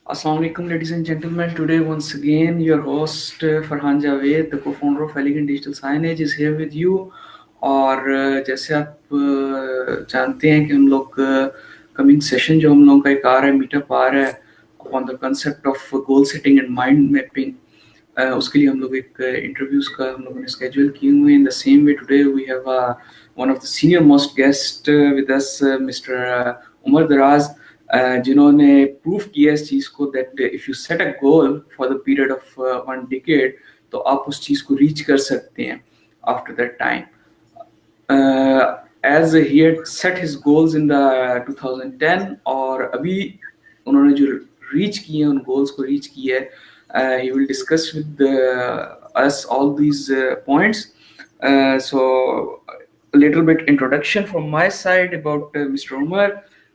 Assalamu alaikum, ladies and gentlemen. Today, once again, your host Farhan Javed, the co-founder of Elegant Digital Signage, is here with you. और जैसे आप जानते हैं कि हम लोग कमिंग सेशन जो हम लोगों का एक आ रहा है, मीटअप आ रहा है on the concept of goal setting and mind mapping, उसके लिए हम लोग एक इंटरव्यूज का हम लोगों ने स्केड्यूल किए हुए हैं. In the same way today we have one of the senior most guest with us, mister Umar Daraz, जिन्होंने प्रूव किया इस चीज़ को that if you set a goal for the period of 1 decade तो आप उस चीज़ को रीच कर सकते हैं after that time. As he had set his goals in the 2010 और अभी उन्होंने जो रीच किए हैं उन गोल्स को रीच किया है. He will discuss with us all these points. So a little bit introduction from my side about Mr. Umar.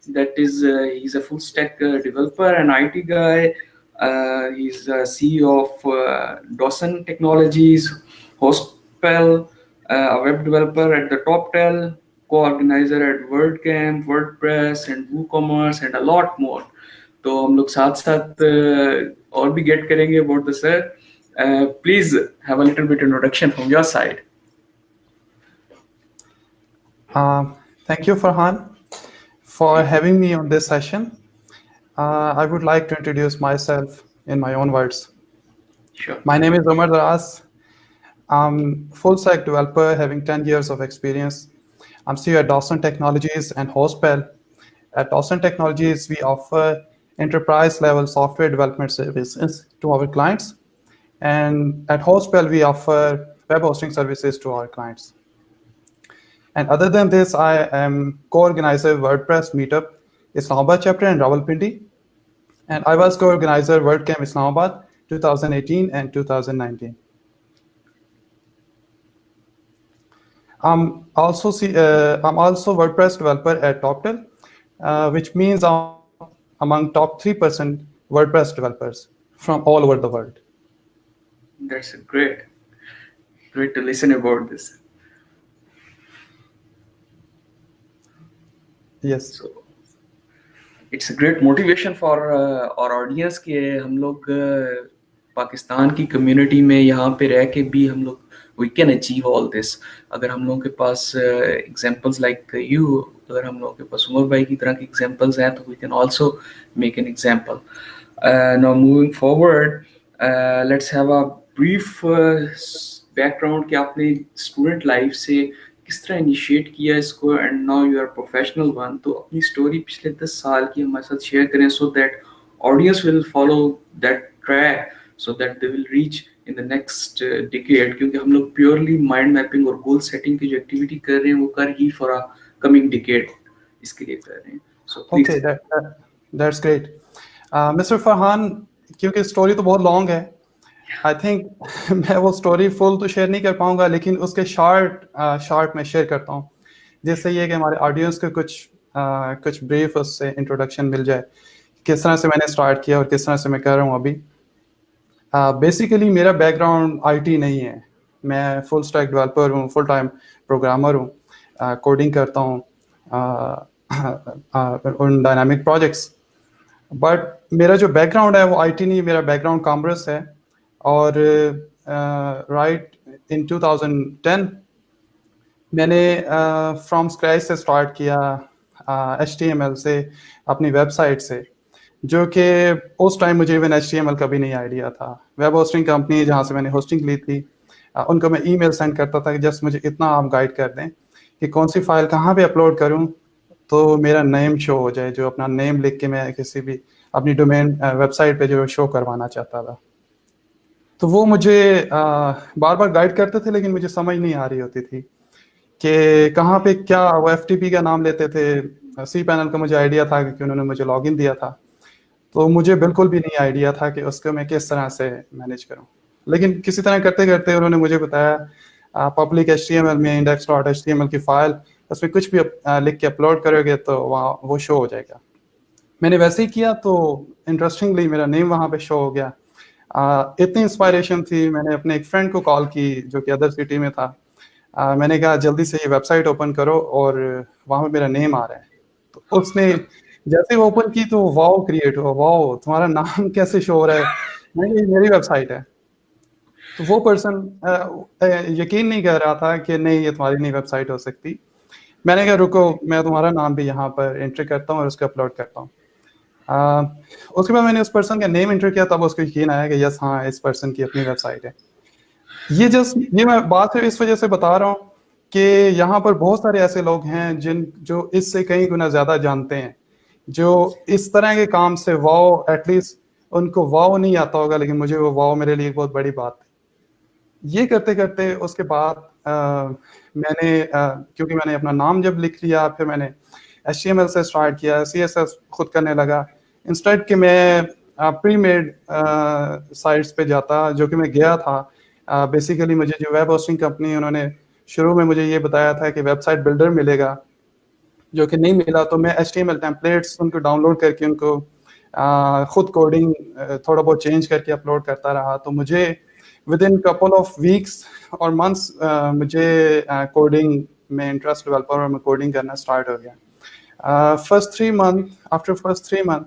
That is, he's a full stack developer and IT guy. He's CEO of Dawson Technologies, Hostpel, a web developer at the TopTel, co-organizer at WordCamp, WordPress and WooCommerce and a lot more. तो हम लोग साथ साथ और भी gate करेंगे about the sir. Please have a little bit introduction from your side. Thank you, Farhan, for having me on this session. I would like to introduce myself in my own words. Sure. My name is Umar Daraz. I'm full stack developer having 10 years of experience. I'm CEO at Dawson Technologies and Hostpel. At Dawson Technologies, we offer enterprise level software development services to our clients. And at Hostpel, we offer web hosting services to our clients. And other than this, I am co-organizer WordPress Meetup Islamabad chapter in Rawalpindi. And I was co-organizer WordCamp Islamabad 2018 and 2019. I'm also WordPress developer at TopTel, which means I'm among top 3% WordPress developers from all over the world. That's great to listen about this. Yes. So it's a great motivation for our audience कि हम लोग पाकिस्तान की community में यहाँ पे रह के भी हम लोग we can achieve all this. अगर हम लोगों के पास examples like you, अगर हम लोगों के पास उमर भाई की तरह के examples हैं तो we can also make an example. Now moving forward, let's have a brief background कि आपने student life से किस तरह इनिशिएट किया इसको and now you are professional one. तो अपनी स्टोरी पिछले 10 साल की हमारे साथ शेयर करें so that audience will follow that track so that they will reach in the next decade. क्योंकि हम लोग प्योरली माइंड मैपिंग और गोल सेटिंग की जो एक्टिविटी कर रहे हैं वो कर ही फॉर अ कमिंग डिकेड इसके लिए कर रहे हैं. So okay, that's great. Mister Farhan, क्योंकि स्टोरी तो बहुत लॉन्ग है, आई थिंक मैं वो स्टोरी फुल तो शेयर नहीं कर पाऊंगा, लेकिन उसके शॉर्ट में शेयर करता हूँ, जिससे ये कि हमारे ऑडियंस को कुछ ब्रीफ उससे इंट्रोडक्शन मिल जाए किस तरह से मैंने स्टार्ट किया और किस तरह से मैं कर रहा हूँ अभी. बेसिकली मेरा बैकग्राउंड आईटी नहीं है. मैं फुल स्टैक डेवलपर हूँ, फुल टाइम प्रोग्रामर हूँ, कोडिंग करता हूँ उन डायनामिक प्रोजेक्ट्स. बट मेरा जो बैकग्राउंड है वो आईटी नहीं, मेरा बैकग्राउंड कॉमर्स है. और राइट इन 2010 मैंने फ्रॉम स्क्रैच से स्टार्ट किया HTML से अपनी वेबसाइट से, जो कि उस टाइम मुझे इवन HTML का भी नहीं आइडिया था. वेब होस्टिंग कंपनी जहाँ से मैंने होस्टिंग ली थी उनको मैं ईमेल सेंड करता था कि जस्ट मुझे इतना आप गाइड कर दें कि कौन सी फाइल कहाँ पे अपलोड करूँ तो मेरा नेम शो हो जाए, जो अपना नेम लिख के मैं किसी भी अपनी डोमेन वेबसाइट पे जो शो करवाना चाहता था। तो वो मुझे बार बार गाइड करते थे, लेकिन मुझे समझ नहीं आ रही होती थी कि कहाँ पे क्या। वो एफटीपी का नाम लेते थे, सी पैनल का मुझे आइडिया था क्योंकि उन्होंने मुझे लॉगिन दिया था, तो मुझे बिल्कुल भी नहीं आइडिया था कि उसको मैं किस तरह से मैनेज करूं। लेकिन किसी तरह करते करते उन्होंने मुझे बताया पब्लिक HTML में index.html की फाइल, उसमें कुछ भी लिख के अपलोड करोगे तो वहाँ वो शो हो जाएगा। मैंने वैसे ही किया, तो इंटरेस्टिंगली मेरा नेम वहाँ पे शो हो गया। इतनी इंस्पायरेशन थी, मैंने अपने एक फ्रेंड को कॉल की जो कि अदर सिटी में था। मैंने कहा जल्दी से ये वेबसाइट ओपन करो, और वहाँ पे मेरा नेम आ रहा है। तो उसने जैसे वो ओपन की तो वाओ क्रिएट हुआ, वाओ तुम्हारा नाम कैसे शो हो रहा है, नहीं ये मेरी वेबसाइट है। तो वो पर्सन यकीन नहीं कर रहा था कि नहीं ये तुम्हारी नहीं वेबसाइट हो सकती। मैंने कहा रुको, मैं तुम्हारा नाम भी यहाँ पर एंट्री करता हूँ और उसको अपलोड करता हूँ। उसके बाद मैंने उस पर्सन का नेम एंटर किया, तब उसको यकीन आया कि यस हाँ इस पर्सन की अपनी वेबसाइट है। ये मैं बात है इस वजह से बता रहा हूँ कि यहाँ पर बहुत सारे ऐसे लोग हैं जो इससे कई गुना ज्यादा जानते हैं, जो इस तरह के काम से वाओ, एटलीस्ट उनको वाओ नहीं आता होगा, लेकिन मुझे वो वाओ मेरे लिए बहुत बड़ी बात थी। ये करते करते उसके बाद क्योंकि मैंने अपना नाम जब लिख लिया, फिर मैंने HTML से स्टार्ट किया, CSS खुद करने लगा। इंस्टेड कि मैं प्री मेड साइट्स पे जाता, जो कि मैं गया था। बेसिकली मुझे जो वेब होस्टिंग कंपनी, उन्होंने शुरू में मुझे ये बताया था कि वेबसाइट बिल्डर मिलेगा, जो कि नहीं मिला। तो मैं HTML टेम्पलेट्स उनको डाउनलोड करके उनको खुद कोडिंग थोड़ा बहुत चेंज करके अपलोड करता रहा। तो मुझे with in couple of weeks और मंथ्स मुझे कोडिंग में इंटरेस्ट डेवलप और मैं कोडिंग करना स्टार्ट हो गया। फर्स्ट 3 मंथ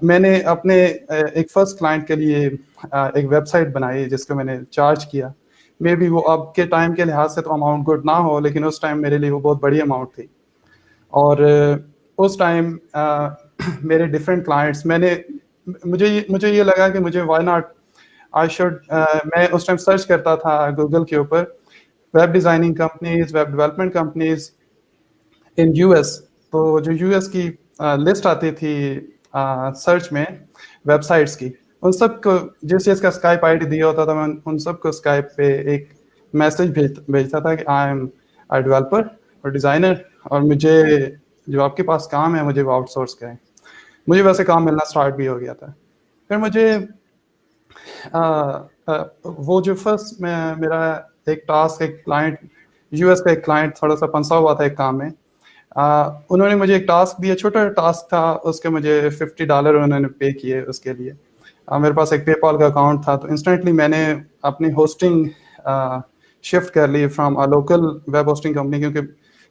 मैंने अपने एक फर्स्ट क्लाइंट के लिए एक वेबसाइट बनाई जिसको मैंने चार्ज किया। मे बी वो अब के टाइम के लिहाज से तो अमाउंट गुड ना हो, लेकिन उस टाइम मेरे लिए वो बहुत बड़ी अमाउंट थी। और उस टाइम मेरे डिफरेंट क्लाइंट्स, मुझे ये लगा कि मुझे व्हाई नॉट आई शुड, मैं उस टाइम सर्च करता था गूगल के ऊपर web designing companies, web development companies in US। तो जो US की लिस्ट आती थी सर्च में वेबसाइट्स की, उन सब को जिस का स्काइप आईडी दिया होता था, मैं उन सबको स्काइप पे एक मैसेज भेजता था कि आई एम अ डेवलपर और डिज़ाइनर, और मुझे जो आपके पास काम है मुझे वो आउटसोर्स करें। मुझे वैसे काम मिलना स्टार्ट भी हो गया था। फिर मुझे वो जो फर्स्ट मेरा एक टास्क, एक क्लाइंट, US का एक क्लाइंट थोड़ा सा फंसा हुआ था एक काम में। उन्होंने मुझे एक टास्क दिया, छोटा टास्क था, उसके मुझे $50 उन्होंने पे किए उसके लिए। मेरे पास एक पेपॉल का अकाउंट था, तो इंस्टेंटली मैंने अपनी होस्टिंग शिफ्ट कर ली from a local web hosting company, क्योंकि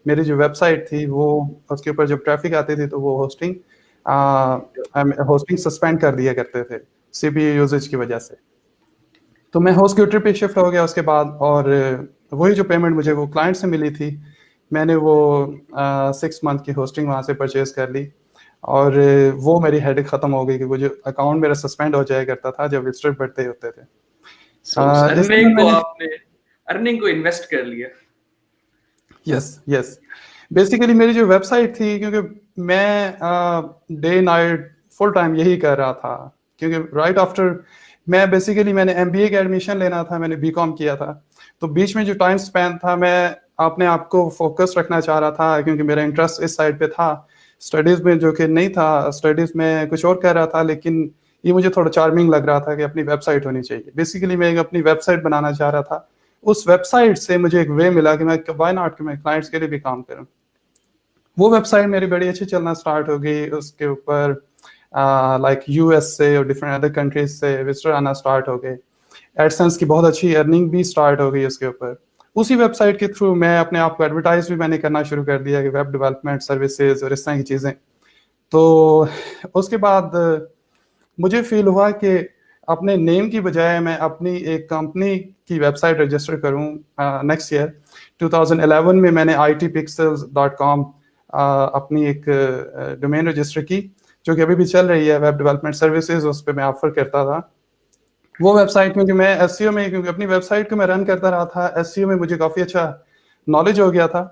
मेरी जो वेबसाइट थी वो उसके ऊपर जब ट्रैफिक आती थी तो वो होस्टिंग सस्पेंड कर दिया करते थे CPU यूजेज की वजह से। तो मैं होस्ट क्यूटर पे शिफ्ट हो गया उसके बाद, और वही जो पेमेंट मुझे वो क्लाइंट से मिली थी, मैंने वो 6 मंथ की होस्टिंग वहाँ से परचेज कर ली। और वो मेरी हेडेक ख़त्म हो गई कि वो जो अकाउंट मेरा सस्पेंड हो जाया करता था जब विजिटर बढ़ते होते थे। सो उस इसके बाद अर्निंग को मैंने आपने अर्निंग को इन्वेस्ट कर लिया। यस यस बेसिकली मेरी जो वेबसाइट थी, क्योंकि मैं डे नाइट फुल टाइम यही कर रहा था, क्योंकि राइट आफ्टर मैंने MBA का एडमिशन लेना था, मैंने BCom किया था। तो बीच में जो टाइम स्पेंड था, मैं अपने आप को फोकस रखना चाह रहा था, क्योंकि मेरा इंटरेस्ट इस साइड पे था, स्टडीज़ में जो कि नहीं था। स्टडीज़ में कुछ और कर रहा था, लेकिन ये मुझे थोड़ा चार्मिंग लग रहा था कि अपनी वेबसाइट होनी चाहिए। बेसिकली मैं एक अपनी वेबसाइट बनाना चाह रहा था। उस वेबसाइट से मुझे एक वे मिला कि मैं व्हाई नॉट कि मैं क्लाइंट्स के लिए भी काम करूं। वो वेबसाइट मेरी बड़ी अच्छी चलना स्टार्ट हो गई। उसके ऊपर लाइक US से और डिफरेंट अदर कंट्रीज से विजिटर आना स्टार्ट हो गए। एडसेंस की बहुत अच्छी अर्निंग भी स्टार्ट हो गई उसके ऊपर। उसी वेबसाइट के थ्रू मैं अपने आप को एडवर्टाइज भी मैंने करना शुरू कर दिया कि वेब डेवलपमेंट सर्विसेज और इस तरह की चीज़ें। तो उसके बाद मुझे फील हुआ कि अपने नेम की बजाय मैं अपनी एक कंपनी की वेबसाइट रजिस्टर करूं। नेक्स्ट ईयर 2011 में मैंने itpixels.com अपनी एक डोमेन रजिस्टर की, जो कि अभी भी चल रही है, वेब डेवलपमेंट सर्विसेज उस पर मैं ऑफर करता था। वो वेबसाइट, क्योंकि मैं SEO में, क्योंकि अपनी वेबसाइट को मैं रन करता रहा था, SEO में मुझे काफ़ी अच्छा नॉलेज हो गया था।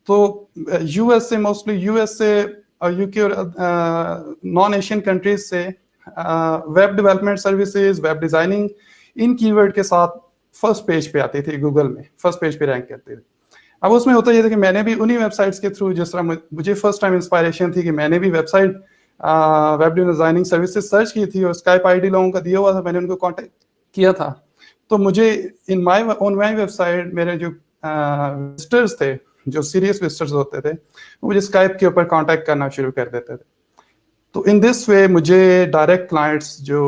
तो US से यूके और नॉन एशियन कंट्रीज से web development services, web designing, इन कीवर्ड के साथ फर्स्ट पेज पे आती थी गूगल में, फर्स्ट पेज पे रैंक करती थी। अब उसमें होता ये था कि मैंने भी उन्हीं वेबसाइट्स के थ्रू, जिस तरह मुझे फर्स्ट टाइम इंस्पायरेशन थी कि मैंने भी website web designing services search की थी और स्काइप आईडी लोगों का दिया हुआ था, मैंने उनको कांटेक्ट किया था। तो मुझे in my on my website मेरे जो विजिटर्स थे, जो सीरियस विजिटर्स होते थे, वो मुझे स्काइप के ऊपर कांटेक्ट करना शुरू कर देते थे। तो इन दिस वे मुझे डायरेक्ट क्लाइंट्स जो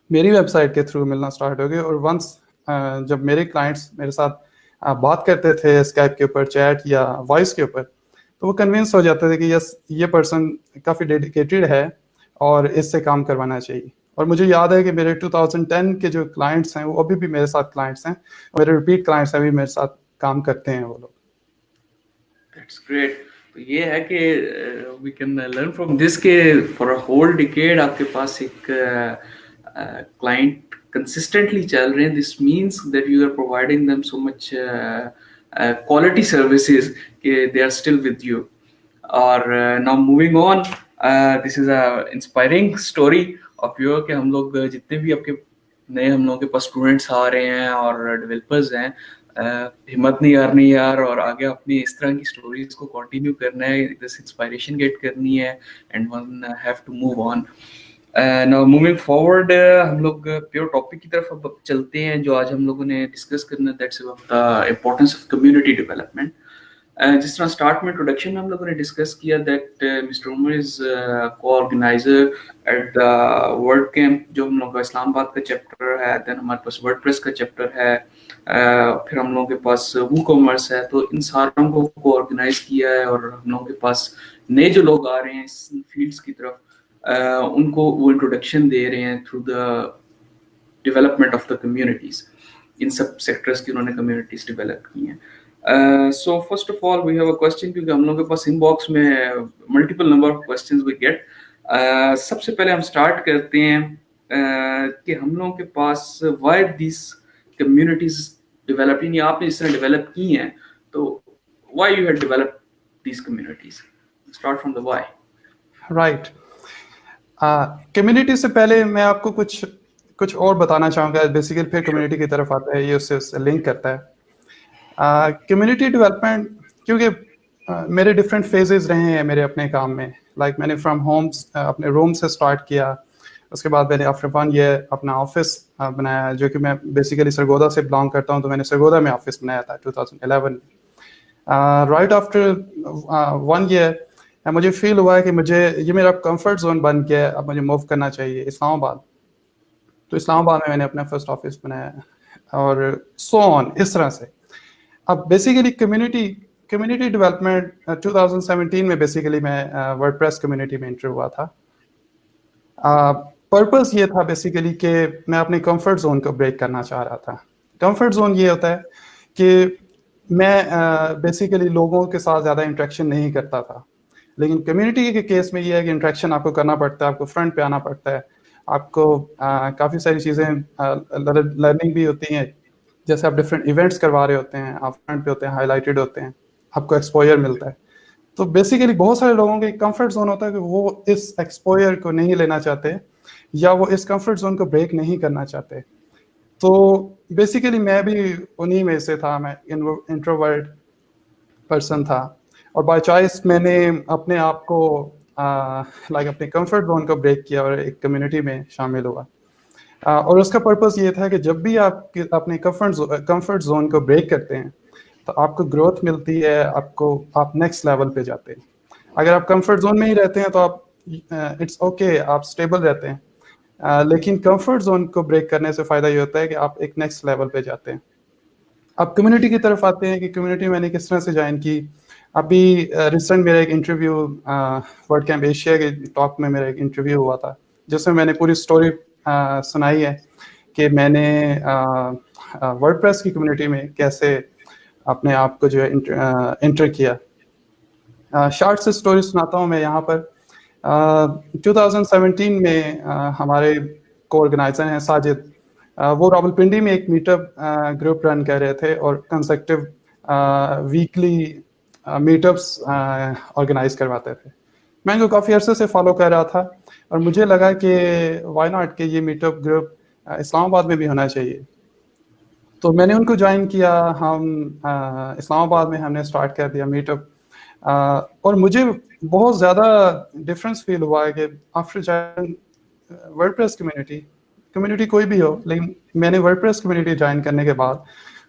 मेरी वेबसाइट के थ्रू मिलना स्टार्ट हो गए। और वंस जब मेरे क्लाइंट्स मेरे साथ बात करते थे स्काइप के ऊपर, चैट या वॉइस के ऊपर, तो वो कन्विंस हो जाते थे कि यस, ये पर्सन काफ़ी डेडिकेटेड है और इससे काम करवाना चाहिए। और मुझे याद है कि मेरे 2010 के जो क्लाइंट्स हैं वो अभी भी मेरे साथ क्लाइंट्स हैं, मेरे रिपीट क्लाइंट्स अभी मेरे साथ काम करते हैं वो लोग। That's great. तो ये है कि we can learn from this के फॉर अ होल डिकेड आपके पास एक क्लाइंट कंसिस्टेंटली चल रहे हैं। This means that you are providing them so much quality services कि they are still with you. और now moving on, this is a inspiring story of your कि हम लोग जितने भी आपके नए हम लोगों के पास स्टूडेंट्स आ रहे हैं और डेवलपर्स हैं, हिम्मत नहीं हारनी यार, और आगे अपनी इस तरह की स्टोरीज को कंटिन्यू करना है, दिस इंस्पायरेशन गेट करनी है, and one have to move on. Now moving forward, हम लोग प्योर टॉपिक की तरफ अब चलते हैं जो आज हम लोगों ने डिस्कस करना, that's about the importance of community development. जिस तरह स्टार्ट में इंट्रोडक्शन में हम लोगों ने डिस्कस किया that mister Umar is co-organiser at the WordCamp, जो हम लोगों का इस्लामाबाद का चैप्टर है, देन हमारे पास वर्डप्रेस का चैप्टर है, फिर हम लोगों के पास वू कॉमर्स है। तो इन सारों को ऑर्गेनाइज किया है और हम लोगों के पास नए जो लोग आ रहे हैं इस फील्ड्स की तरफ, उनको वो इंट्रोडक्शन दे रहे हैं through the development of the communities. इन सब सेक्टर्स की उन्होंने कम्युनिटीज डेवलप की हैं। So first of all we have a question, क्योंकि हम लोगों के पास इनबॉक्स में multiple number of questions we get. सबसे पहले हम स्टार्ट करते हैं कि हम लोगों के पास व्हाई दिस कम्युनिटीज डेवलपिंग, या आपने इस तरह डेवलप की हैं, तो why you have developed these communities? Start from the why. Right. Community से पहले मैं आपको कुछ और बताना चाहूँगा। बेसिकली फिर कम्युनिटी की तरफ आता है, ये उससे लिंक करता है। कम्युनिटी डेवलपमेंट, क्योंकि मेरे डिफरेंट फेजेस रहे हैं मेरे अपने काम में। लाइक मैंने फ्रॉम होम्स अपने रूम से स्टार्ट किया, उसके बाद मैंने आफ्टर 1 ईयर अपना ऑफिस बनाया, जो कि मैं बेसिकली सरगोदा से बिलोंग करता हूँ, तो मैंने सरगोदा में ऑफिस बनाया था 2011 में। राइट आफ्टर 1 ईयर मुझे फील हुआ है कि मुझे ये मेरा कंफर्ट जोन बन गया है, अब मुझे मूव करना चाहिए इस्लामाबाद। तो इस्लामाबाद में मैंने अपना फर्स्ट ऑफिस बनाया और सो ऑन, इस तरह से। अब बेसिकली कम्युनिटी डेवलपमेंट 2017 में बेसिकली मैं वर्डप्रेस कम्युनिटी में एंटर हुआ था। पर्पस ये था बेसिकली कि मैं अपने कंफर्ट जोन को ब्रेक करना चाह रहा था। कंफर्ट जोन ये होता है कि मैं बेसिकली लोगों के साथ ज़्यादा इंटरेक्शन नहीं करता था, लेकिन कम्युनिटी के केस में ये है कि इंटरेक्शन आपको करना पड़ता है, आपको फ्रंट पे आना पड़ता है, आपको काफ़ी सारी चीज़ें लर्निंग भी होती हैं। जैसे आप डिफरेंट इवेंट्स करवा रहे होते हैं, आप फ्रंट पे होते हैं, हाईलाइटेड होते हैं, आपको एक्सपोजर मिलता है। तो बेसिकली बहुत सारे लोगों के कंफर्ट जोन होता है कि वो इस एक्सपोजर को नहीं लेना चाहते या वो इस कंफर्ट जोन को ब्रेक नहीं करना चाहते। तो बेसिकली मैं भी उन्हीं में से था, मैं इंट्रोवर्ट पर्सन था, और बाय चॉइस मैंने अपने आप को लाइक अपने कंफर्ट जोन को ब्रेक किया और एक कम्युनिटी में शामिल हुआ। और उसका पर्पस ये था कि जब भी आप अपने कंफर्ट जोन को ब्रेक करते हैं तो आपको ग्रोथ मिलती है, आप नेक्स्ट लेवल पे जाते हैं। अगर आप कंफर्ट जोन में ही रहते हैं तो आप इट्स ओके, आप स्टेबल रहते हैं, लेकिन कंफर्ट जोन को ब्रेक करने से फ़ायदा ये होता है कि आप एक नेक्स्ट लेवल पे जाते हैं। अब कम्युनिटी की तरफ आते हैं कि कम्युनिटी मैंने किस तरह से ज्वाइन की। अभी रिसेंट मेरा एक इंटरव्यू वर्ड कैंप एशिया के टॉक में मेरा एक इंटरव्यू हुआ था, जिसमें मैंने पूरी स्टोरी सुनाई है कि मैंने वर्डप्रेस की कम्युनिटी में कैसे अपने आप को जो है इंटर किया। शॉर्ट से स्टोरी सुनाता हूँ मैं यहाँ पर। 2017 में हमारे को ऑर्गेनाइजर हैं साजिद, वो रावलपिंडी में एक मीटअप ग्रुप रन कर रहे थे और कंसेक्टिव वीकली मीटअप्स ऑर्गेनाइज करवाते थे। मैं इनको काफ़ी अरसे से फॉलो कर रहा था और मुझे लगा कि वाई नॉट कि ये मीटअप ग्रुप इस्लामाबाद में भी होना चाहिए। तो मैंने उनको ज्वाइन किया। हम इस्लामाबाद में हमने स्टार्ट कर दिया मीटअप। और मुझे बहुत ज़्यादा डिफरेंस फील हुआ है कि आफ्टर ज्वाइन वर्डप्रेस कम्युनिटी कोई भी हो, लेकिन मैंने वर्डप्रेस कम्युनिटी ज्वाइन करने के बाद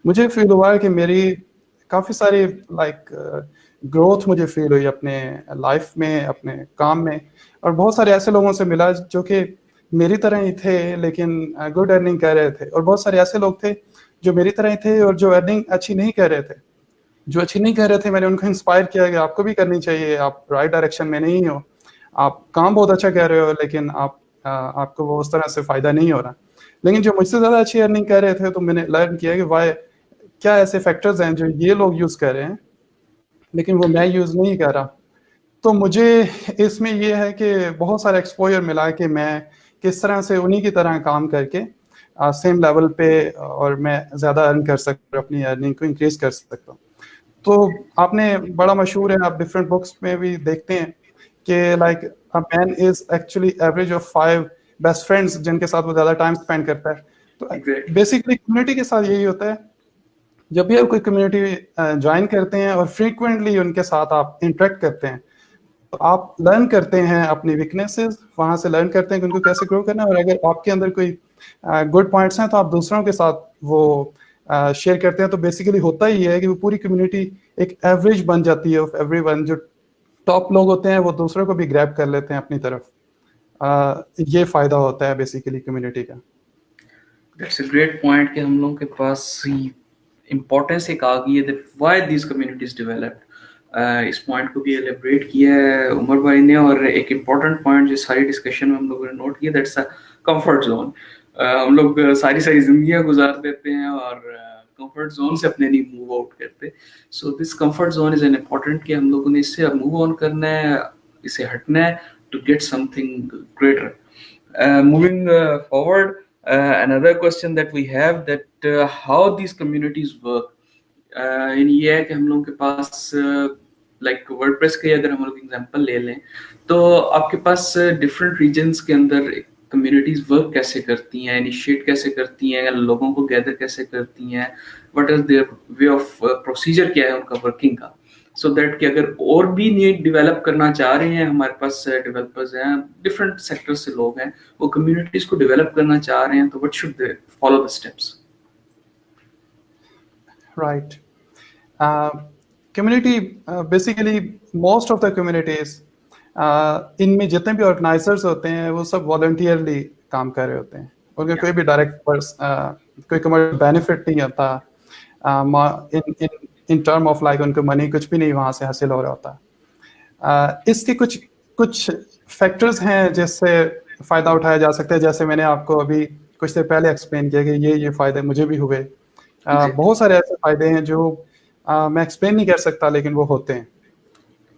मुझे फील हुआ है कि मेरी काफ़ी सारी ग्रोथ मुझे फील हुई अपने लाइफ में, अपने काम में। और बहुत सारे ऐसे लोगों से मिला जो कि मेरी तरह ही थे लेकिन गुड अर्निंग कर रहे थे, और बहुत सारे ऐसे लोग थे जो मेरी तरह ही थे और जो अर्निंग अच्छी नहीं कर रहे थे। जो अच्छी नहीं कर रहे थे, मैंने उनको इंस्पायर किया कि आपको भी करनी चाहिए, आप राइट डायरेक्शन में नहीं हो, आप काम बहुत अच्छा कर रहे हो लेकिन आपको वो उस तरह से फ़ायदा नहीं हो रहा। लेकिन जो मुझसे ज़्यादा अच्छी अर्निंग कर रहे थे, तो मैंने लर्न किया कि वाई क्या ऐसे फैक्टर्स हैं जो ये लोग यूज़ कर रहे हैं लेकिन वो मैं यूज़ नहीं कर रहा। तो मुझे इसमें ये है कि बहुत सारा एक्सपोजर मिला कि मैं किस तरह से उन्हीं की तरह काम करके सेम लेवल पे और मैं ज़्यादा अर्न कर सकता हूँ, अपनी अर्निंग को इंक्रीज कर सकता हूँ। तो आपने बड़ा मशहूर है, आप डिफरेंट बुक्स में भी देखते हैं कि like a man is actually average of 5 best friends जिनके साथ वो ज़्यादा टाइम स्पेंड करता है। तो एग्जैक्टली। बेसिकली कम्युनिटी के साथ यही होता है। जब भी आप कोई कम्युनिटी ज्वाइन करते हैं और फ्रीक्वेंटली उनके साथ आप इंटरेक्ट करते हैं, तो आप लर्न करते हैं अपनी वीकनेसेस, वहाँ से लर्न करते हैं कि उनको कैसे ग्रो करना है। और अगर आपके अंदर कोई गुड पॉइंट्स हैं तो आप दूसरों के साथ वो शेयर करते हैं। तो बेसिकली होता ही है कि वो पूरी कम्युनिटी एक एवरेज बन जाती है ऑफ एवरीवन। जो टॉप लोग होते हैं वो दूसरों को भी ग्रैब कर लेते हैं अपनी तरफ। ये फायदा होता है बेसिकली कम्युनिटी का। दैट्स अ ग्रेट पॉइंट कि हम लोगों के पास इम्पोर्टेंस एक आ गई है that why these communities developed. इस पॉइंट को भी एलिब्रेट किया है उमर भाई ने। और एक इम्पॉर्टेंट पॉइंट जो सारी डिस्कशन में हम लोगों ने नोट किया, दैट्स अ कंफर्ट जोन। हम लोग सारी सारी जिंदगियां गुजार देते हैं और कंफर्ट जोन से अपने नहीं मूव आउट करते। So this comfort zone is an important कि हम लोगों ने इससे अब मूव ऑन करना है, इसे हटना है to get something greater. Moving forward, another question that we have that how these communities work. इन ये है कि हम लोगों के पास लाइक वर्डप्रेस के अगर हम लोग एग्जांपल ले लें तो आपके पास डिफरेंट रीजन्स के अंदर कम्युनिटीज वर्क कैसे करती हैं, इनिशिएट कैसे करती हैं, लोगों को गैदर कैसे करती हैं, what is their way of procedure, क्या है उनका वर्किंग का। सो दैट कि अगर और भी नीड डेवलप करना चाह रहे हैं, हमारे पास डेवलपर्स हैं, डिफरेंट सेक्टर से लोग हैं, वो कम्युनिटीज को डेवलप करना चाह रहे हैं, तो what should they follow the steps? Right. Community basically most of the communities, इनमें जितने भी ऑर्गेनाइजर्स होते हैं वो सब वॉलंटियरली काम कर रहे होते हैं। उनका या कोई भी डायरेक्ट कोई कमर्शियल बेनिफिट नहीं होता। इन इन इन टर्म ऑफ लाइक उनको मनी कुछ भी नहीं वहाँ से हासिल हो रहा होता। इसके कुछ कुछ फैक्टर्स हैं जिससे फ़ायदा उठाया जा सकता है। जैसे मैंने आपको अभी कुछ देर पहले एक्सप्लेन किया कि ये फ़ायदे मुझे भी हुए। एग्जैक्टली। बहुत सारे ऐसे फ़ायदे हैं जो मैं एक्सप्लेन नहीं कर सकता लेकिन वो होते हैं।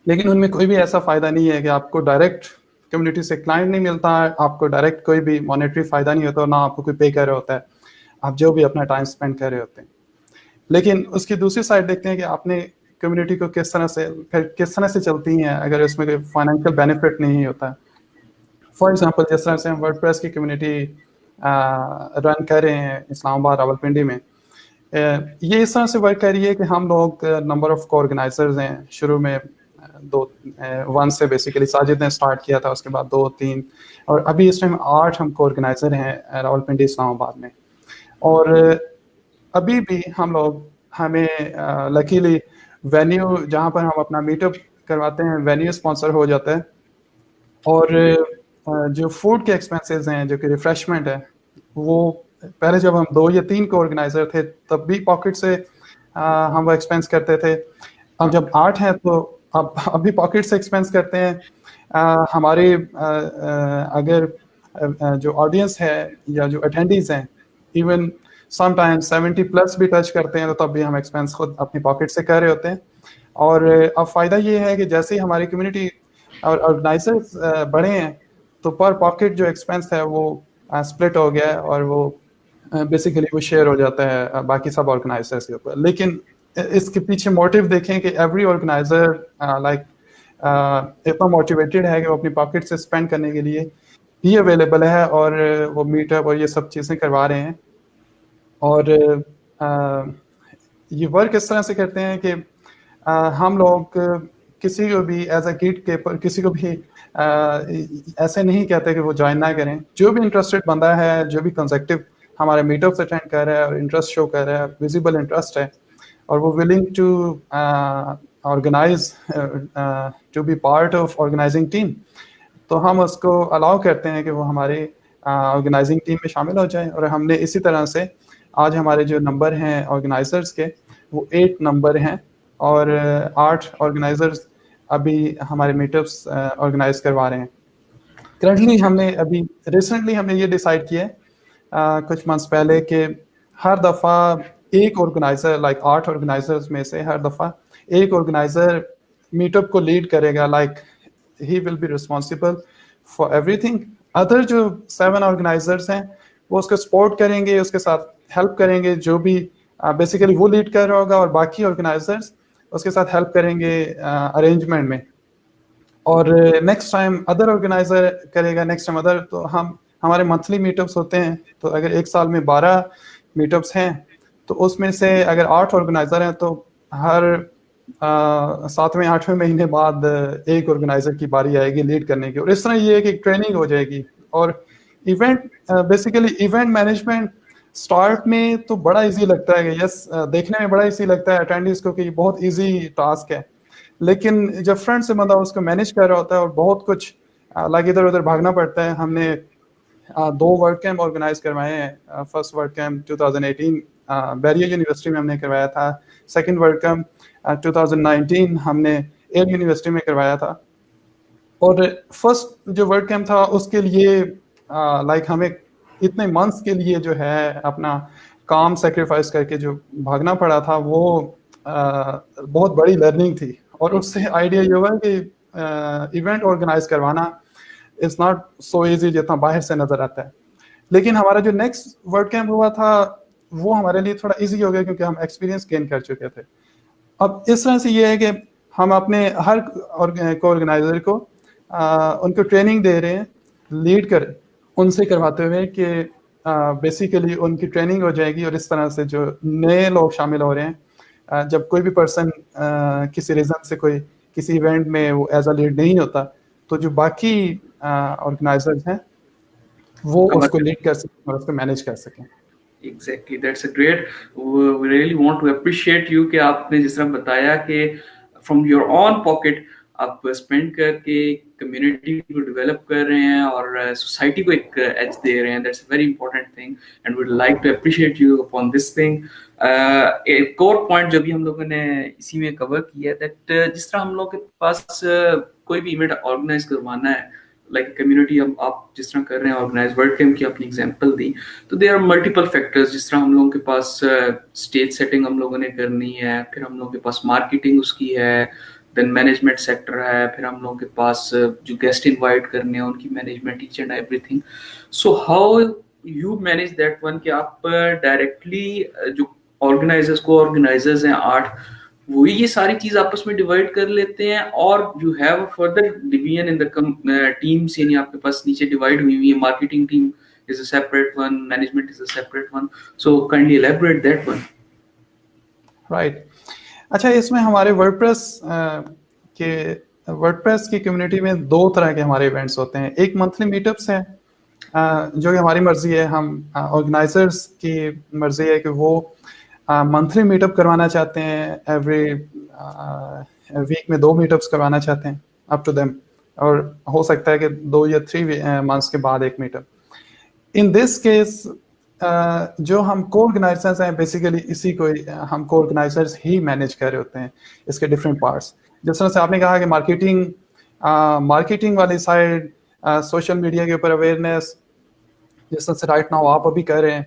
लेकिन उनमें कोई भी ऐसा फ़ायदा नहीं है कि आपको डायरेक्ट कम्युनिटी से क्लाइंट नहीं मिलता है, आपको डायरेक्ट कोई भी मॉनेटरी फ़ायदा नहीं होता और ना आपको कोई पे कर रहा होता है। आप जो भी अपना टाइम स्पेंड कर रहे होते हैं। लेकिन उसकी दूसरी साइड देखते हैं कि आपने कम्युनिटी को किस तरह से चलती हैं अगर उसमें कोई फाइनेंशियल बेनिफिट नहीं होता है। फॉर एग्जांपल जिस तरह से हम वर्डप्रेस की कम्युनिटी रन कर रहे हैं इस्लामाबाद रावलपिंडी में, ये इस तरह से वर्क कर रही है कि हम लोग नंबर ऑफ को ऑर्गेनाइजर्स हैं। शुरू में दो वन से बेसिकली साजिद ने स्टार्ट किया था, उसके बाद 2 3 और अभी इस टाइम 8 हम को ऑर्गेनाइजर हैं रावलपिंडी इस्लामाबाद में। और अभी भी हम लोग हमें लकीली वेन्यू जहाँ पर हम अपना मीटअप करवाते हैं वेन्यू स्पॉन्सर हो जाता है। और जो फूड के एक्सपेंसेस हैं, जो कि रिफ्रेशमेंट है, वो पहले जब हम 2 या 3 को ऑर्गेनाइजर थे तब भी पॉकेट से हम वो एक्सपेंस करते थे। अब जब 8 हैं तो अब अभी पॉकेट से एक्सपेंस करते हैं। हमारे अगर जो ऑडियंस है या जो अटेंडीज हैं, इवन समटाइम्स 70 प्लस भी टच करते हैं, तो तब भी हम एक्सपेंस खुद अपनी पॉकेट से कर रहे होते हैं। और अब फ़ायदा ये है कि जैसे ही हमारी कम्युनिटी और ऑर्गेनाइजर्स बढ़े हैं, तो पर पॉकेट जो एक्सपेंस है वो स्प्लिट हो गया है और वो बेसिकली वो शेयर हो जाता है बाकी सब ऑर्गेनाइजर्स के ऊपर। लेकिन इसके पीछे मोटिव देखें कि एवरी ऑर्गेनाइजर लाइक इतना मोटिवेटेड है कि वो अपनी पॉकेट से स्पेंड करने के लिए ही अवेलेबल है, और वो मीटअप और ये सब चीज़ें करवा रहे हैं। और ये वर्क इस तरह से करते हैं कि हम लोग किसी को भी एज अ गिट कीपर किसी को भी ऐसे नहीं कहते कि वो ज्वाइन ना करें। जो भी इंटरेस्टेड बंदा है, जो भी कंसेप्टिव हमारे मीटअप्स अटेंड कर रहा है और इंटरेस्ट शो कर रहा है, विजिबल इंटरेस्ट है, और वो willing to organise to be part of organising team, तो हम उसको अलाउ करते हैं कि वो हमारे ऑर्गेनाइजिंग टीम में शामिल हो जाए। और हमने इसी तरह से आज हमारे जो नंबर हैं ऑर्गेनाइजर्स के, वो 8 नंबर हैं, और 8 ऑर्गेनाइजर्स अभी हमारे मीटअप्स ऑर्गेनाइज करवा रहे हैं। करंटली हमने अभी रिसेंटली हमने ये डिसाइड किया है कुछ मंथ्स पहले कि हर दफ़ा एक ऑर्गेनाइजर, लाइक 8 ऑर्गेनाइजर्स में से हर दफ़ा एक ऑर्गेनाइजर मीटअप को लीड करेगा, like he will be responsible for everything. Other जो 7 ऑर्गेनाइजर्स हैं वो उसको सपोर्ट करेंगे, उसके साथ हेल्प करेंगे, जो भी बेसिकली वो लीड कर रहा होगा, और बाकी ऑर्गेनाइजर्स उसके साथ हेल्प करेंगे अरेंजमेंट में। और नेक्स्ट टाइम अदर ऑर्गेनाइजर करेगा, नेक्स्ट टाइम अदर। तो हम हमारे मंथली मीटअप्स होते हैं, तो अगर एक साल में 12 मीटअप्स हैं, तो उसमें से अगर 8 ऑर्गेनाइजर हैं, तो हर 7वें 8वें महीने बाद एक ऑर्गेनाइजर की बारी आएगी लीड करने की। और इस तरह ये है कि ट्रेनिंग हो जाएगी। और event basically event management start में तो बड़ा इजी लगता है कि यस, देखने में बड़ा इजी लगता है अटेंडेंस को कि बहुत इजी टास्क है, लेकिन जब फ्रंट से बंदा उसको मैनेज कर रहा होता है और बहुत कुछ लाइक इधर उधर भागना पड़ता है। हमने 2 वर्क कैंप ऑर्गेनाइज करवाए हैं। First work camp 2018 barrier university में हमने करवाया था। सेकंड वर्क कैंप 2019 हमने एयर यूनिवर्सिटी में करवाया था। और फर्स्ट जो वर्क कैंप था उसके लिए लाइक हमें इतने मंथ्स के लिए जो है अपना काम सेक्रीफाइस करके जो भागना पड़ा था, वो बहुत बड़ी लर्निंग थी। और उससे आइडिया ये हुआ कि इवेंट ऑर्गेनाइज करवाना इज नॉट सो इजी जितना बाहर से नजर आता है। लेकिन हमारा जो नेक्स्ट वर्क कैंप हुआ था वो हमारे लिए थोड़ा इजी हो गया, क्योंकि हम एक्सपीरियंस गेन कर चुके थे। अब इस तरह से ये है कि हम अपने हर को ऑर्गेनाइजर को उनको ट्रेनिंग दे रहे हैं, लीड कर उनसे करवाते हुए कि बेसिकली उनकी ट्रेनिंग हो जाएगी। और इस तरह से जो नए लोग शामिल हो रहे हैं, जब कोई भी पर्सन किसी रीज़न से कोई किसी इवेंट में वो एज अ लीड नहीं होता, तो जो बाकी ऑर्गेनाइजर्स हैं वो उसको लीड कर सकें और उसको मैनेज कर सकें। Exactly, that's a great, we really want to appreciate you कि आपने जिस तरह बताया कि फ्रॉम योर ऑन पॉकेट आप स्पेंड करके कम्युनिटी को डेवलप कर रहे हैं और सोसाइटी को एक एज दे रहे हैं। That's a very important thing and would like to appreciate you upon this thing. एक और पॉइंट जो भी हम लोगों ने इसी में कवर किया दैट जिस तरह हम लोग के पास कोई भी इवेंट ऑर्गेनाइज करवाना है, लाइक कम्युनिटी, अब आप जिस तरह कर रहे हैं ऑर्गेनाइज वर्ल्ड कैंप की अपनी एग्जांपल दी, तो देयर आर मल्टीपल फैक्टर्स। जिस तरह हम लोगों के पास स्टेज सेटिंग हम लोगों ने करनी है, फिर हम लोगों के पास मार्केटिंग उसकी है, देन मैनेजमेंट सेक्टर है, फिर हम लोगों के पास जो गेस्ट इनवाइट करने हैं उनकी management, each and everything. So how you manage that one कि आप डायरेक्टली जो ऑर्गेनाइजर्स को ऑर्गेनाइजर्स हैं 8, वही ये सारी चीज आपस में डिवाइड कर लेते हैं, और you have further division in the teams, यानी आपके पास नीचे डिवाइड हुई है, marketing team is a separate one, management is a separate one. So kindly elaborate that one. Right. अच्छा, इसमें हमारे वर्डप्रेस की कम्युनिटी में 2 तरह के हमारे इवेंट्स होते हैं। एक मंथली मीटअप्स है जो कि हमारी मर्जी है, हम ऑर्गेनाइजर्स की मर्जी है कि वो मंथली मीटअप करवाना चाहते हैं, एवरी वीक में 2 मीटअप्स करवाना चाहते हैं, अप टू देम। और हो सकता है कि 2 या 3 मंथ्स के बाद एक मीटअप। इन दिस केस जो हम को ऑर्गेनाइजर्स हैं, बेसिकली इसी को हम को ऑर्गेनाइजर्स ही मैनेज कर रहे होते हैं, इसके डिफरेंट पार्ट्स। जिस तरह से आपने कहा कि मार्केटिंग वाली साइड, सोशल मीडिया के ऊपर अवेयरनेस, जिस तरह से राइट नाउ आप अभी कर रहे हैं,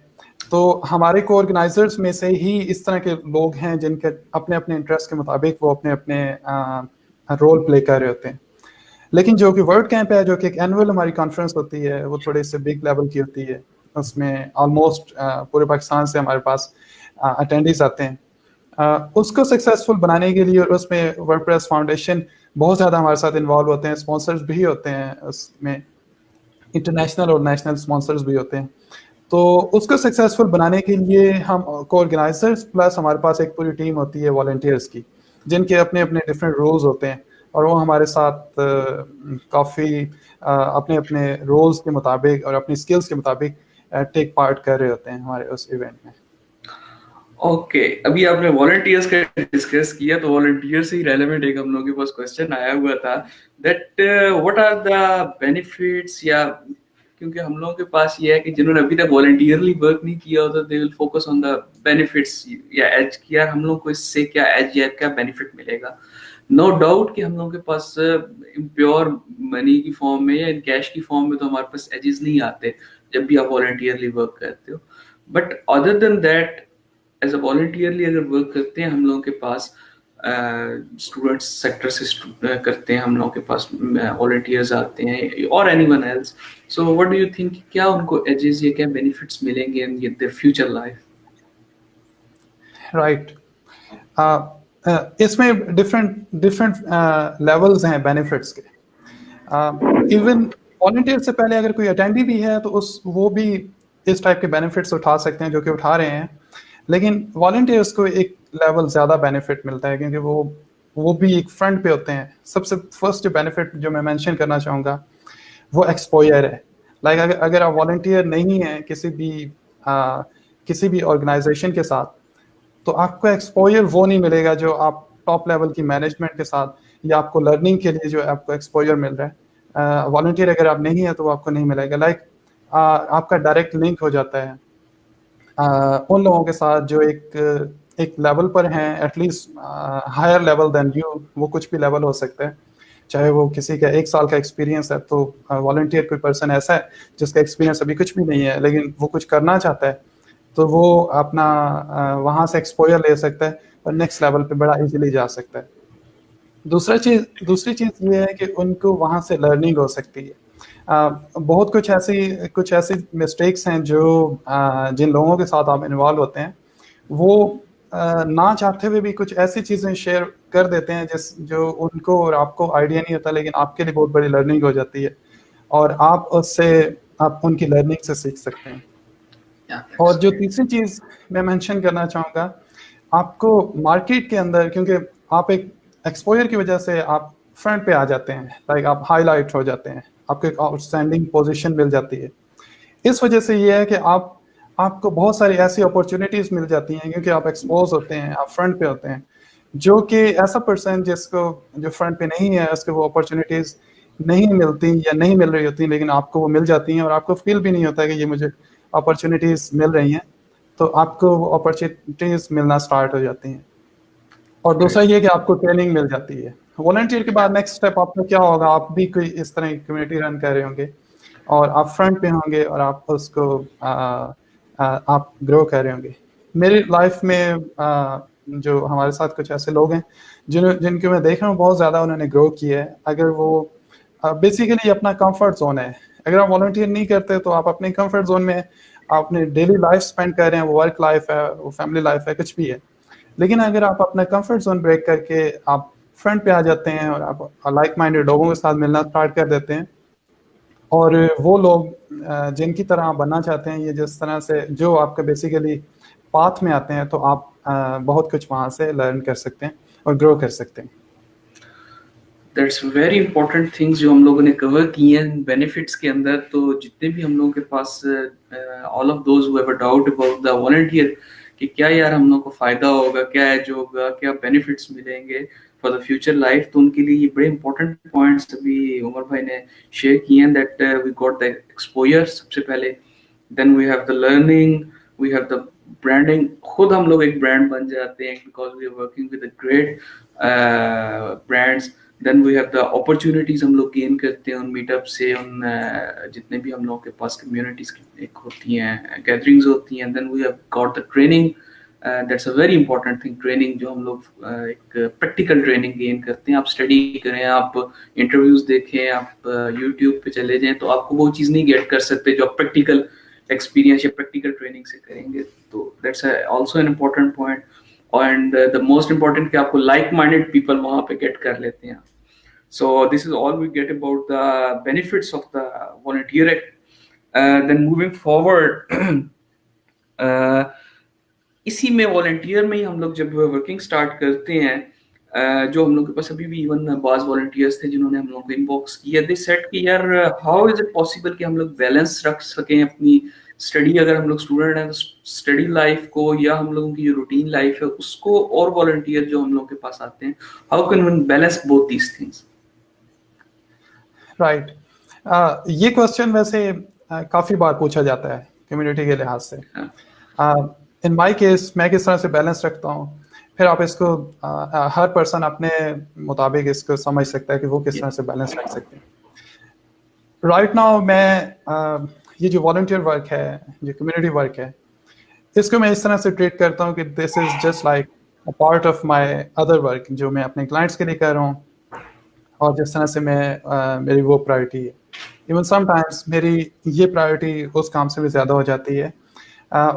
तो हमारे को ऑर्गेनाइजर्स में से ही इस तरह के लोग हैं जिनके अपने अपने इंटरेस्ट के मुताबिक वो अपने अपने रोल प्ले कर रहे होते हैं। लेकिन जो कि वर्ल्ड कैंप है, जो कि एक एनुअल हमारी कॉन्फ्रेंस होती है, वो थोड़े से बिग लेवल की होती है। उसमें ऑलमोस्ट पूरे पाकिस्तान से हमारे पास अटेंडीज आते हैं। उसको सक्सेसफुल बनाने के लिए और उसमें वर्डप्रेस फाउंडेशन बहुत ज़्यादा हमारे साथ इन्वॉल्व होते हैं, स्पॉन्सर्स भी होते हैं उसमें, इंटरनेशनल और नेशनल स्पॉन्सर्स भी होते हैं। तो उसको सक्सेसफुल बनाने के लिए हम को ऑर्गेनाइजर्स प्लस हमारे पास एक पूरी टीम होती है वॉलंटियर्स की, जिनके अपने अपने डिफरेंट रोल्स होते हैं, और वो हमारे साथ काफ़ी अपने अपने रोल्स के मुताबिक और अपनी स्किल्स के मुताबिक टेक पार्ट कर रहे होते हैं हमारे उस इवेंट में। ओके, अभी आपने वॉलंटियर्स का डिस्कस किया तो वॉलंटियर से ही रेलेवेंट एक हम लोगों के पास क्वेश्चन आया हुआ था that what are the benefits, या क्योंकि हम लोगों के पास ये है कि जिन्होंने अभी तक वॉलंटियरली वर्क नहीं किया होता they will focus on the benefits, या एज कि यार हम लोग को इससे क्या एज या क्या बेनिफिट मिलेगा। नो डाउट कि हम लोगों के पास प्योर मनी की फॉर्म में या कैश की फॉर्म में तो हमारे पास एजेस नहीं आते जब भी आप वॉलंटियरली वर्क करते हो, but other than that as a voluntarily अगर वर्क करते हैं हम लोगों के पास, स्टूडेंट्स सेक्टर से करते हैं हम लोगों के पास वॉलंटियर्स आते हैं और anyone else, so what do you think क्या उनको एजेस या क्या बेनिफिट्स मिलेंगे in their future life? Right. इसमें डिफरेंट डिफरेंट लेवल्स हैं बेनिफिट्स के। इवन वॉलंटियर से पहले अगर कोई अटेंडी भी है तो उस वो भी इस टाइप के बेनिफिट्स उठा सकते हैं जो कि उठा रहे हैं, लेकिन वॉलंटियर्स को एक लेवल ज़्यादा बेनिफिट मिलता है क्योंकि वो भी एक फ्रंट पे होते हैं। सबसे फर्स्ट जो बेनिफिट जो मैं मेंशन करना चाहूँगा वो एक्सपोजर है। लाइक अगर आप वॉलंटियर नहीं हैं किसी भी ऑर्गेनाइजेशन के साथ, तो आपको एक्सपोजर वो नहीं मिलेगा जो आप टॉप लेवल की मैनेजमेंट के साथ या आपको लर्निंग के लिए जो आपको एक्सपोजर मिल रहा है। वॉलंटियर अगर आप नहीं है तो वो आपको नहीं मिलेगा। लाइक आपका डायरेक्ट लिंक हो जाता है उन लोगों के साथ जो एक लेवल पर हैं, at least higher level than you. वो कुछ भी लेवल हो सकता है, चाहे वो किसी का 1 साल का एक्सपीरियंस है तो वॉलंटियर कोई पर्सन ऐसा है जिसका एक्सपीरियंस अभी कुछ भी नहीं है लेकिन वो कुछ करना चाहता है, तो वो अपना वहाँ से एक्सपोजर ले सकता है और नेक्स्ट लेवल पे बड़ा इजीली जा सकता है। दूसरी चीज़ ये है कि उनको वहाँ से लर्निंग हो सकती है। बहुत कुछ ऐसी मिस्टेक्स हैं जो जिन लोगों के साथ आप इन्वॉल्व होते हैं वो ना चाहते हुए भी कुछ ऐसी चीज़ें शेयर कर देते हैं जो उनको और आपको आइडिया नहीं होता, लेकिन आपके लिए बहुत बड़ी लर्निंग हो जाती है और आप उनकी लर्निंग से सीख सकते हैं। और जो तीसरी चीज़ मैं मेंशन करना चाहूँगा, आपको मार्केट के अंदर, क्योंकि आप एक एक्सपोजर की वजह से आप फ्रंट पे आ जाते हैं, लाइक आप हाईलाइट हो जाते हैं, आपको एक आउटस्टैंडिंग पोजीशन मिल जाती है। इस वजह से ये है कि आपको बहुत सारी ऐसी अपॉर्चुनिटीज़ मिल जाती हैं क्योंकि आप एक्सपोज होते हैं, आप फ्रंट पे होते हैं, जो कि ऐसा पर्सन जो फ्रंट पे नहीं है उसको वो अपॉर्चुनिटीज़ नहीं मिलती या नहीं मिल रही होती, लेकिन आपको वो मिल जाती हैं और आपको फील भी नहीं होता कि ये मुझे अपॉर्चुनिटीज़ मिल रही हैं, तो आपको वो अपॉर्चुनिटीज़ मिलना स्टार्ट हो जाती हैं। और दूसरा ये कि आपको ट्रेनिंग मिल जाती है। वॉलंटियर के बाद नेक्स्ट स्टेप आपका क्या होगा, आप भी कोई इस तरह की कम्युनिटी रन कर रहे होंगे और आप फ्रंट पे होंगे और आप उसको आप ग्रो कर रहे होंगे। मेरी लाइफ में जो हमारे साथ कुछ ऐसे लोग हैं जिनको मैं देख रहा हूँ बहुत ज़्यादा उन्होंने ग्रो किया है। अगर वो बेसिकली अपना कंफर्ट जोन है, अगर आप वॉलंटियर नहीं करते तो आप अपने कंफर्ट जोन में अपने डेली लाइफ स्पेंड कर रहे हैं, वो वर्क लाइफ है, वो फैमिली लाइफ है, कुछ भी है। लेकिन अगर आप अपना कंफर्ट जोन ब्रेक करके आप फ्रंट पे आ जाते हैं और आप लाइक माइंडेड लोगों के साथ मिलना स्टार्ट कर देते हैं और वो लोग जिनकी तरह आप बनना चाहते हैं, ये जिस तरह से जो आपके बेसिकली पाथ में आते हैं, तो आप बहुत कुछ वहाँ से लर्न कर सकते हैं और ग्रो कर सकते हैं। दैट्स वेरी इंपॉर्टेंट थिंग्स जो हम लोगों ने कवर किए हैं बेनिफिट्स के अंदर। तो जितने भी हम लोगों के पास all of those who have a doubt about the volunteer कि क्या यार हम लोग को फायदा होगा, क्या एज होगा, क्या बेनिफिट्स मिलेंगे फॉर द फ्यूचर लाइफ, तो उनके लिए ये बड़े इंपॉर्टेंट पॉइंट्स अभी उमर भाई ने शेयर किए हैं that we got the exposure सबसे पहले, then we have the learning, we have the branding, खुद हम लोग एक ब्रांड बन जाते हैं because we are working with great brands, then we have the opportunities हम लोग गेन करते हैं उन मीटअप से, उन जितने भी हम लोग के पास कम्युनिटीज एक होती हैं, गैदरिंग्स होती हैं, then we have got the training, that's a very important thing, training जो हम लोग एक प्रैक्टिकल ट्रेनिंग गेन करते हैं। आप स्टडी करें, आप इंटरव्यूज देखें, आप यूट्यूब पे चले जाएं, तो आपको वो चीज़ नहीं गेट कर सकते जो आप प्रैक्टिकल एक्सपीरियंस या प्रैक्टिकल ट्रेनिंग से करेंगे। तो that's also an important point. And the most important कि आपको लाइक माइंडेड पीपल वहाँ पे गेट कर लेते हैं। So this is all we get about the benefits of the volunteer act. Then moving forward, uh, इसी में वॉलंटियर में ही हम लोग जब वर्किंग स्टार्ट करते हैं, जो हम लोग के पास अभी भी इवन बाज वॉलंटियर्स थे जिन्होंने हम लोग को इनबॉक्स किया, दे सेट कि यार हाउ इज इट पॉसिबल कि हम लोग बैलेंस रख सकें अपनी स्टडी, अगर हम लोग स्टूडेंट हैं तो स्टडी लाइफ को या हम लोगों की जो रूटीन लाइफ है उसको, और वॉलंटियर जो हम लोग के पास आते हैं, how can one balance both these things? Right. ये क्वेश्चन वैसे काफ़ी बार पूछा जाता है कम्युनिटी के लिहाज से। इन माय केस मैं किस तरह से बैलेंस रखता हूँ, फिर आप इसको हर पर्सन अपने मुताबिक इसको समझ सकता है कि वो किस तरह से बैलेंस रख सकते हैं। राइट नाउ मैं ये जो वॉलंटियर वर्क है, जो कम्युनिटी वर्क है, इसको मैं इस तरह से ट्रीट करता हूँ कि this is just like a part of my other work जो मैं अपने क्लाइंट्स के लिए कर रहा हूँ, और जिस तरह से मैं मेरी वो प्रायोरिटी है। इवन समटाइम्स मेरी ये प्रायोरिटी उस काम से भी ज़्यादा हो जाती है।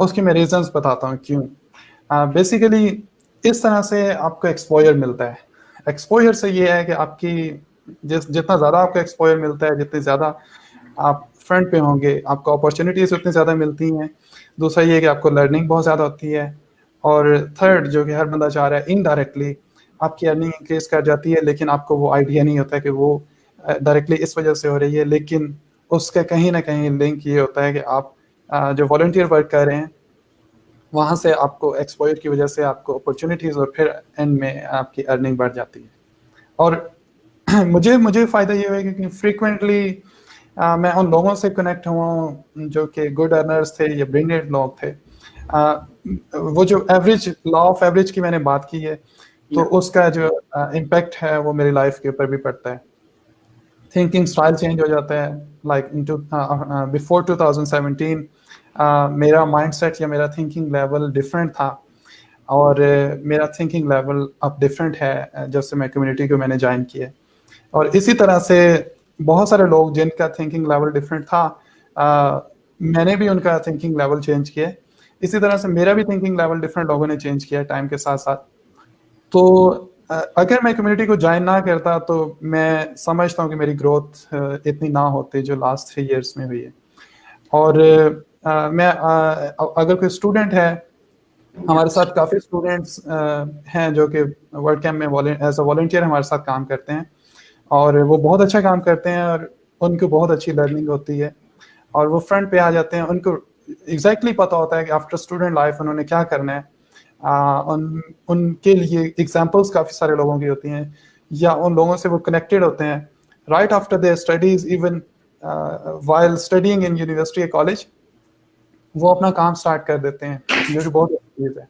उसकी मैं रीजंस बताता हूँ क्यों। बेसिकली इस तरह से आपको एक्सपोजर मिलता है। एक्सपोजर से ये है कि आपकी जितना ज़्यादा आपको एक्सपोजर मिलता है, जितनी ज़्यादा आप फ्रंट पे होंगे, आपको अपॉर्चुनिटीज़ उतनी ज़्यादा मिलती हैं। दूसरा ये है कि आपको लर्निंग बहुत ज़्यादा होती है। और थर्ड, जो कि हर बंदा चाह रहा है, इनडायरेक्टली आपकी अर्निंग इंक्रीज कर जाती है, लेकिन आपको वो आइडिया नहीं होता कि वो डायरेक्टली इस वजह से हो रही है। लेकिन उसका कहीं ना कहीं लिंक ये होता है कि आप जो वॉलंटियर वर्क कर रहे हैं, वहाँ से आपको एक्सपोजर की वजह से आपको अपॉर्चुनिटीज़, और फिर एंड में आपकी अर्निंग बढ़ जाती है। और मुझे फ़ायदा ये हुआ है क्योंकि फ्रीक्वेंटली मैं उन लोगों से कनेक्ट हुआ हूँ जो कि गुड अर्नर्स थे या ब्रिलियंट लोग थे। वो जो एवरेज लॉ ऑफ एवरेज की मैंने बात की है, तो उसका जो इम्पैक्ट है वो मेरी लाइफ के ऊपर भी पड़ता है। थिंकिंग स्टाइल चेंज हो जाता है। लाइक बिफोर 2017 मेरा माइंडसेट या मेरा थिंकिंग लेवल डिफरेंट था, और मेरा थिंकिंग लेवल अब डिफरेंट है जब से मैं कम्युनिटी को मैंने ज्वाइन किया। और इसी तरह से बहुत सारे लोग जिनका थिंकिंग लेवल डिफरेंट था, मैंने भी उनका थिंकिंग लेवल चेंज किया। इसी तरह से मेरा भी थिंकिंग लेवल डिफरेंट लोगों ने चेंज किया टाइम के साथ साथ। तो अगर मैं कम्युनिटी को ज्वाइन ना करता तो मैं समझता हूँ कि मेरी ग्रोथ इतनी ना होती जो लास्ट 3 इयर्स में हुई है। और अगर कोई स्टूडेंट है, हमारे साथ काफ़ी स्टूडेंट्स हैं जो कि वर्ड कैम्प में एज अ वॉलंटियर हमारे साथ काम करते हैं, और वो बहुत अच्छा काम करते हैं, और उनको बहुत अच्छी लर्निंग होती है, और वो फ्रंट पे आ जाते हैं। उनको एग्जैक्टली पता होता है कि आफ्टर स्टूडेंट लाइफ उन्होंने क्या करना है। उनके लिए एग्जांपल्स काफ़ी सारे लोगों की होती हैं, या उन लोगों से वो कनेक्टेड होते हैं right after their studies, even while studying in university या कॉलेज। वो अपना काम स्टार्ट कर देते हैं, जो कि बहुत अच्छी चीज़ है।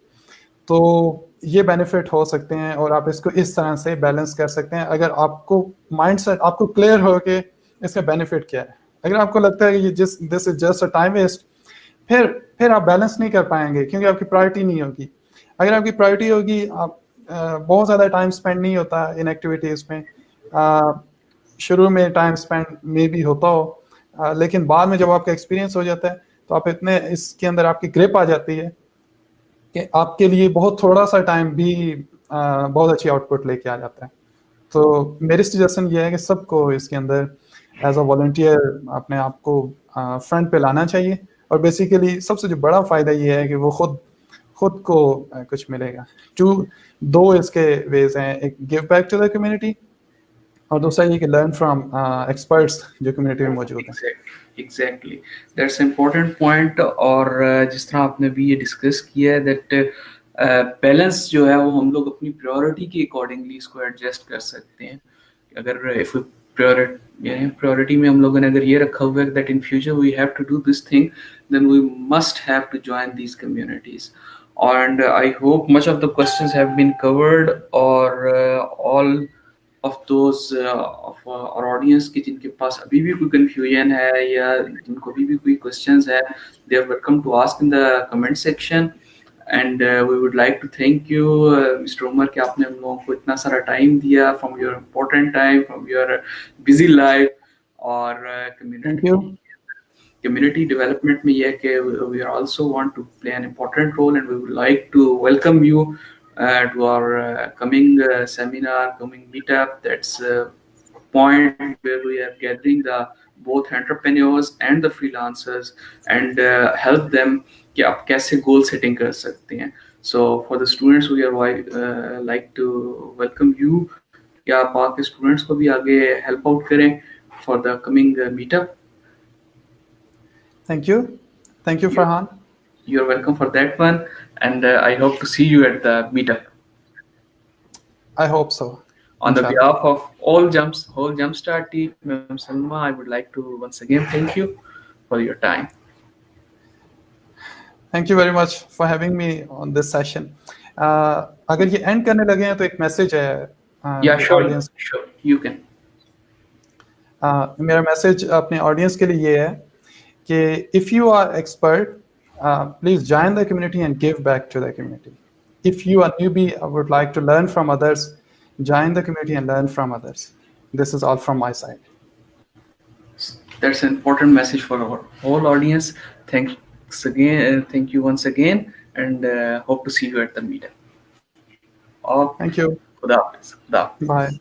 तो ये बेनिफिट हो सकते हैं, और आप इसको इस तरह से बैलेंस कर सकते हैं अगर आपको माइंड सेट आपको क्लियर हो कि इसका बेनिफिट क्या है। अगर आपको लगता है कि ये this is just a time waste, फिर आप बैलेंस नहीं कर पाएंगे, क्योंकि आपकी प्रायोरिटी नहीं होगी। अगर आपकी प्रायोरिटी होगी, आप बहुत ज़्यादा टाइम स्पेंड नहीं होता इन एक्टिविटीज़ में। शुरू में टाइम स्पेंड में भी होता हो, लेकिन बाद में जब आपका एक्सपीरियंस हो जाता है तो आप इतने इसके अंदर आपकी ग्रिप आ जाती है कि आपके लिए बहुत थोड़ा सा टाइम भी बहुत अच्छी आउटपुट लेके आ जाता है। तो मेरी सजेशन ये है कि सबको इसके अंदर एज अ वॉलंटियर अपने आप को फ्रंट पे लाना चाहिए। और बेसिकली सबसे जो बड़ा फ़ायदा ये है कि वो खुद को कुछ मिलेगा। दो इसके वेज हैं, एक give back to the community, और दूसरा ये कि लर्न फ्रॉम एक्सपर्ट्स जो कम्युनिटी में मौजूद हैं। Exactly, that's important point. और जिस तरह आपने भी ये डिस्कस किया है दैट बैलेंस जो है वो हम लोग अपनी प्रायोरिटी के अकॉर्डिंगली इसको एडजस्ट कर सकते हैं। अगर इफ प्रायोरिटी में हम लोगों ने अगर ये रखा हुआ है that in future we have to do this thing, then we must have to join these communities. And I hope much of the questions have been covered, or all of those of our audience की जिनके पास अभी भी कोई confusion है या जिनको अभी भी कोई questions है, they are welcome to ask in the comment section. And we would like to thank you, Mr. Umar, कि आपने हम लोगों को इतना सारा time दिया from your important time, from your busy life, और थैंक यू। community development में ये कि we are also want to play an important role, and we would like to welcome you to our coming seminar, coming meetup. That's point where we are gathering the both entrepreneurs and the freelancers and help them कि आप कैसे goal setting कर सकते हैं. So for the students we are like to welcome you कि आप आपके students को भी आगे help out करें for the coming meetup. Thank you. Thank you, Farhan. You're welcome for that one, and I hope to see you at the meetup. I hope so. On the Inshallah. behalf of whole Jumpstart team, Ma'am Salma, I would like to once again thank you for your time. Thank you very much for having me on this session. अगर ये end करने लगे हैं तो एक message है Yeah, the sure, audience. sure, you can. मेरा message अपने audience के लिए ये है कि if you are expert, please join the community and give back to the community. If you are newbie, I would like to learn from others. Join the community and learn from others. This is all from my side. That's an important message for our whole audience. Thanks again. Thank you once again, and hope to see you at the meetup. Thank you. Khuda Hafiz. Bye.